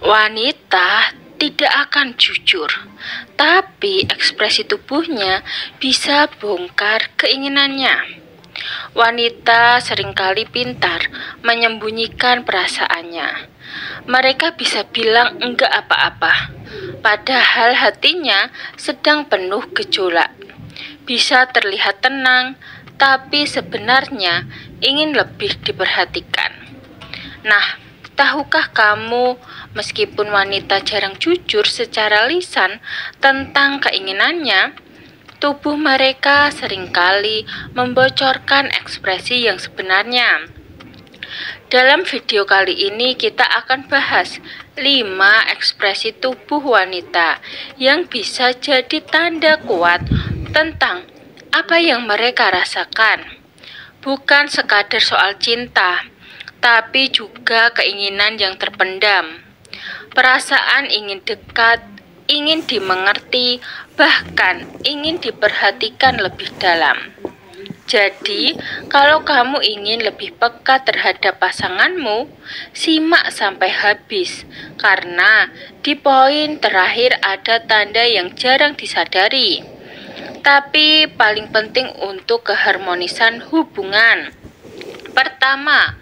Wanita tidak akan jujur, tapi ekspresi tubuhnya bisa bongkar keinginannya. Wanita seringkali pintar menyembunyikan perasaannya. Mereka bisa bilang enggak apa-apa, padahal hatinya sedang penuh gejolak. Bisa terlihat tenang, tapi sebenarnya ingin lebih diperhatikan. Nah, tahukah kamu, meskipun wanita jarang jujur secara lisan tentang keinginannya, tubuh mereka seringkali membocorkan ekspresi yang sebenarnya. Dalam video kali ini kita akan bahas 5 ekspresi tubuh wanita yang bisa jadi tanda kuat tentang apa yang mereka rasakan. Bukan sekadar soal cinta, tapi juga keinginan yang terpendam. Perasaan ingin dekat, ingin dimengerti, bahkan ingin diperhatikan lebih dalam. Jadi, kalau kamu ingin lebih peka terhadap pasanganmu, simak sampai habis, karena di poin terakhir ada tanda yang jarang disadari, tapi paling penting untuk keharmonisan hubungan. Pertama,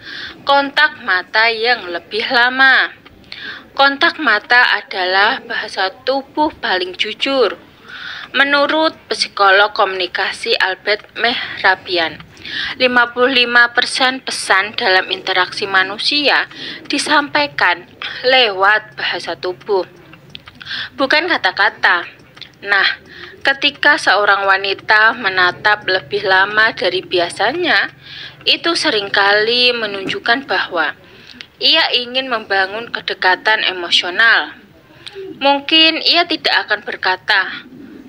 kontak mata yang lebih lama. Kontak mata adalah bahasa tubuh paling jujur. Menurut psikolog komunikasi Albert Mehrabian, 55% pesan dalam interaksi manusia disampaikan lewat bahasa tubuh, bukan kata-kata. Nah, ketika seorang wanita menatap lebih lama dari biasanya, itu seringkali menunjukkan bahwa ia ingin membangun kedekatan emosional. Mungkin ia tidak akan berkata,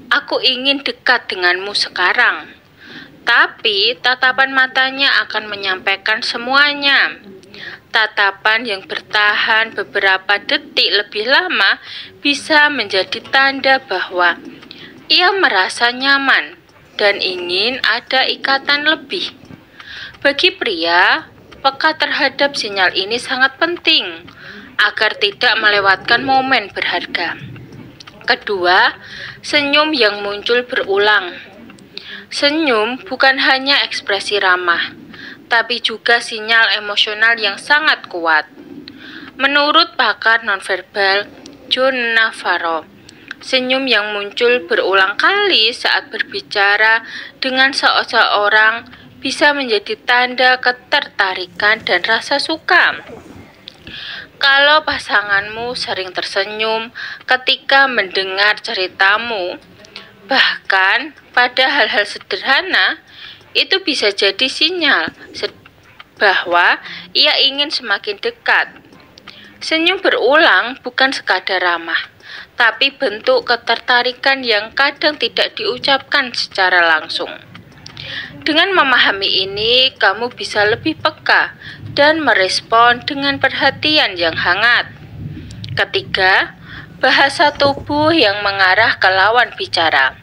"Aku ingin dekat denganmu sekarang." Tapi tatapan matanya akan menyampaikan semuanya. Tatapan yang bertahan beberapa detik lebih lama bisa menjadi tanda bahwa ia merasa nyaman dan ingin ada ikatan lebih. Bagi pria, peka terhadap sinyal ini sangat penting agar tidak melewatkan momen berharga. Kedua, senyum yang muncul berulang. Senyum bukan hanya ekspresi ramah, tapi juga sinyal emosional yang sangat kuat. Menurut pakar nonverbal John Navarro, senyum yang muncul berulang kali saat berbicara dengan seseorang bisa menjadi tanda ketertarikan dan rasa suka. Kalau pasanganmu sering tersenyum ketika mendengar ceritamu, bahkan pada hal-hal sederhana, itu bisa jadi sinyal bahwa ia ingin semakin dekat. Senyum berulang bukan sekadar ramah, tapi bentuk ketertarikan yang kadang tidak diucapkan secara langsung. Dengan memahami ini, kamu bisa lebih peka dan merespon dengan perhatian yang hangat. Ketiga, bahasa tubuh yang mengarah ke lawan bicara.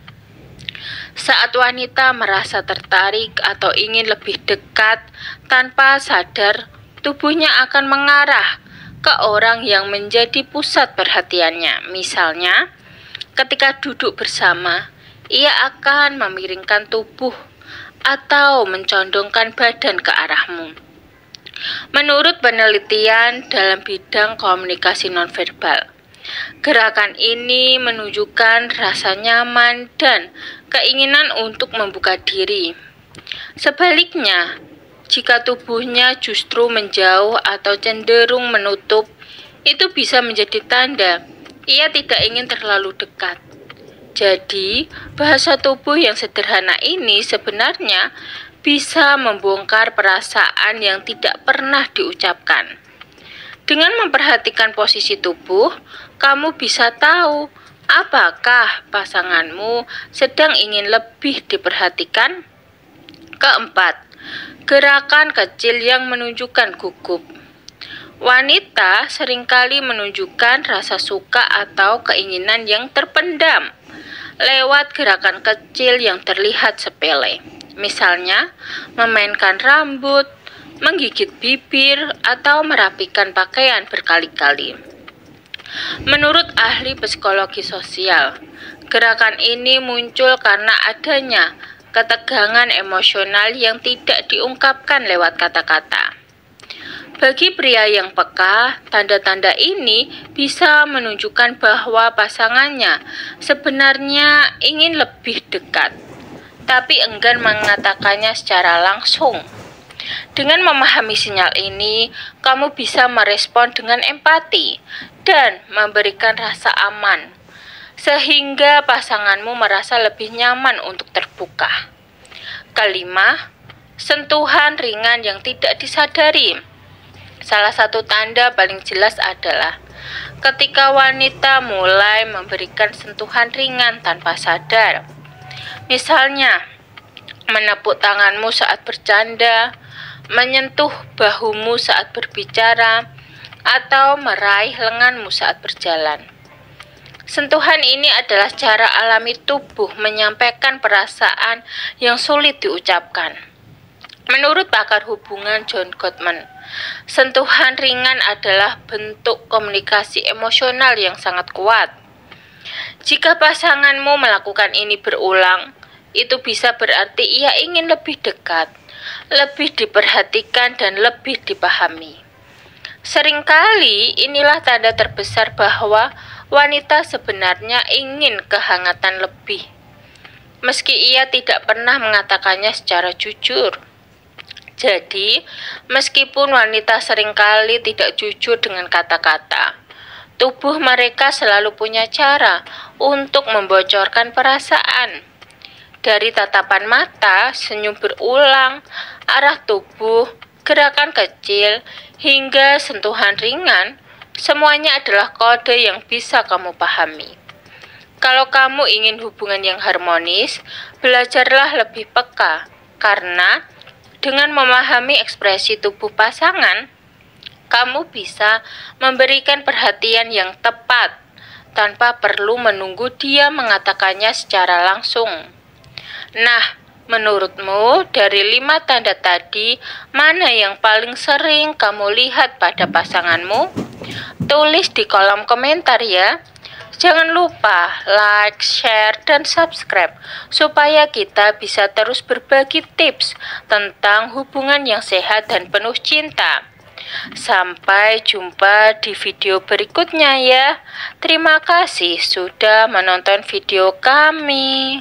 Saat wanita merasa tertarik atau ingin lebih dekat, tanpa sadar, tubuhnya akan mengarah ke orang yang menjadi pusat perhatiannya. Misalnya, ketika duduk bersama, ia akan memiringkan tubuh atau mencondongkan badan ke arahmu. Menurut penelitian dalam bidang komunikasi nonverbal, gerakan ini menunjukkan rasa nyaman dan keinginan untuk membuka diri. Sebaliknya, jika tubuhnya justru menjauh atau cenderung menutup, itu bisa menjadi tanda ia tidak ingin terlalu dekat. Jadi, bahasa tubuh yang sederhana ini sebenarnya bisa membongkar perasaan yang tidak pernah diucapkan. Dengan memperhatikan posisi tubuh, kamu bisa tahu apakah pasanganmu sedang ingin lebih diperhatikan. Keempat, gerakan kecil yang menunjukkan gugup. Wanita seringkali menunjukkan rasa suka atau keinginan yang terpendam lewat gerakan kecil yang terlihat sepele. Misalnya, memainkan rambut, menggigit bibir, atau merapikan pakaian berkali-kali. Menurut ahli psikologi sosial, gerakan ini muncul karena adanya ketegangan emosional yang tidak diungkapkan lewat kata-kata. Bagi pria yang peka, tanda-tanda ini bisa menunjukkan bahwa pasangannya sebenarnya ingin lebih dekat, tapi enggan mengatakannya secara langsung. Dengan memahami sinyal ini, kamu bisa merespon dengan empati dan memberikan rasa aman, sehingga pasanganmu merasa lebih nyaman untuk terbuka. Kelima, sentuhan ringan yang tidak disadari. Salah satu tanda paling jelas adalah ketika wanita mulai memberikan sentuhan ringan tanpa sadar. Misalnya, menepuk tanganmu saat bercanda, menyentuh bahumu saat berbicara, atau meraih lenganmu saat berjalan. Sentuhan ini adalah cara alami tubuh menyampaikan perasaan yang sulit diucapkan. Menurut pakar hubungan John Gottman, sentuhan ringan adalah bentuk komunikasi emosional yang sangat kuat. Jika pasanganmu melakukan ini berulang, itu bisa berarti ia ingin lebih dekat, lebih diperhatikan, dan lebih dipahami. Seringkali inilah tanda terbesar bahwa wanita sebenarnya ingin kehangatan lebih, meski ia tidak pernah mengatakannya secara jujur. Jadi, meskipun wanita seringkali tidak jujur dengan kata-kata, tubuh mereka selalu punya cara untuk membocorkan perasaan. Dari tatapan mata, senyum berulang, arah tubuh, gerakan kecil, hingga sentuhan ringan, semuanya adalah kode yang bisa kamu pahami. Kalau kamu ingin hubungan yang harmonis, belajarlah lebih peka, karena dengan memahami ekspresi tubuh pasangan, kamu bisa memberikan perhatian yang tepat tanpa perlu menunggu dia mengatakannya secara langsung. Nah, menurutmu dari 5 tanda tadi, mana yang paling sering kamu lihat pada pasanganmu? Tulis di kolom komentar ya. Jangan lupa like, share, dan subscribe supaya kita bisa terus berbagi tips tentang hubungan yang sehat dan penuh cinta. Sampai jumpa di video berikutnya ya. Terima kasih sudah menonton video kami.